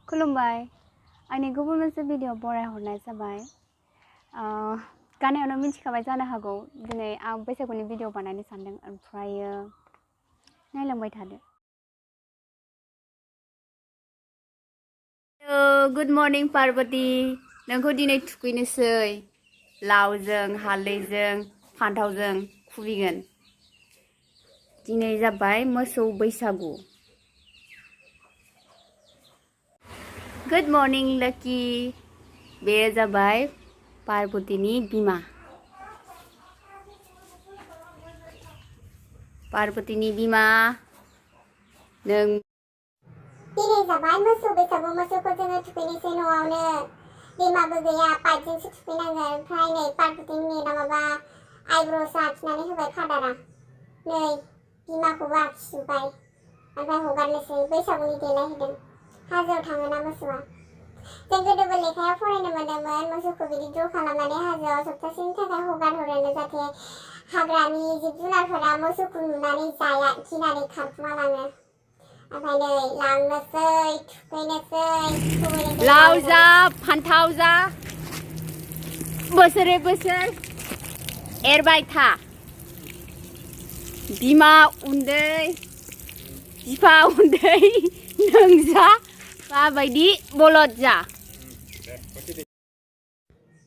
खुलुमबाय आंनि गुबुन मोनसे भिडिअ बरायहरनाय जाबाय गानायावनो मिथिखाबाय जानो हागौ दिनै आं बैसागुनि भिडिअ बानायनो सानदों ओमफ्रायो नायलांबाय थादो। गुड मर्निं पार्वती नोंखौ दिनै थुखैनोसै लावजों हालदैजों फान्थावजों खुबैगोन। दिनै जाबाय मोसौ बैसागु। गुड मर्निं लकी बे जाबाय पार्वतीनि बिमा। पार्वतीनि बिमा नों दिनै जाबाय मोसौ बैसागु मोसौखौ जोङो थुखैनोसै न'आवनो दैमाबो गैया पाइपजोंसो थुखैनांगोन। ओमफ्राय नै पार्वतीनि नेना माबा आइब्र'सो आखिनानै होबाय फादारा। नै बिमाखौबो आखिजोब्बाय ओमफ्राय हगारनोसै बैसागुनि देलाय होदों। हाजोआव थाङोना मोसौआ जों गोदोबो लेखायाव फरायनो मोनदोंमोन मोसौखौ बिदि ज' खालामनानै हाजोआव सप्तासेनि थाखाय हगार हरोनो जाहाथे हाग्रानि जिब जुनारफोरा मोसौखौ नुनानै जाया गिनानै खारखुमा लाङो। ओमफ्राय नै लांनोसै थुखैनोसै लाव जा फान्थाव जा बोसोरे बोसोर एरबाय था बिमा उन्दै बिफा उन्दै नों जा माबायदि बलद जा।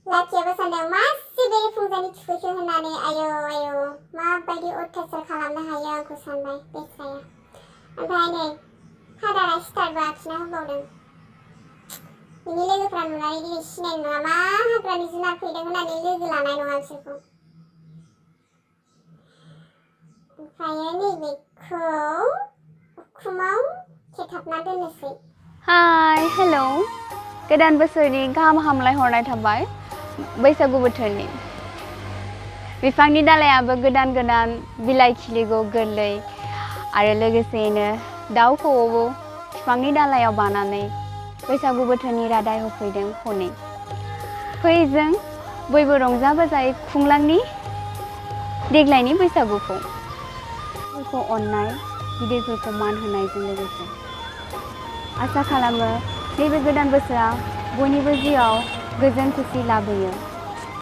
लाखियाबो सानदों मासे बे फुंजानि थुखैखो होननानै आयौ माबायदि अत्याचार खालामनो हायो आंखौ सानबाय बेस्राया। ओमफ्राय नै फादारा स्टारबो आखिना होबावदों। बिनि लोगोफ्रा नुनानै दिनै सिनाय नङा मा हाग्रानि जुनार फैदों होननानै लोगो लानाय नङा बिसोरखौ। ओमफ्रायो नैबेखौ उखुमाव खेथाबना दोननोसै। हाय हेलौ गोदान बोसोरनि गाहाम हामलाय हरनाय थाबाय बैसागु बोथोरनि। बिफांनि दालायाबो गोदान गोदान बिलाइ खिलिगौ गोरलै आरो लोगोसेयैनो दाउ खौवौबो बिफांनि दालायाव बानानै बैसागु बोथोरनि रादाय होफैदों हनै। फै जों बयबो रंजा बाजायै खुंलांनि देग्लायनि बैसागुखौ। फोरखौ अननाय गिदिरफोरखौ मान होनायजों लोगोसे आसा खालामो नैबे गोदान बोसोरा बयनिबो जिउआव गोजोन खुसि लाबोयो।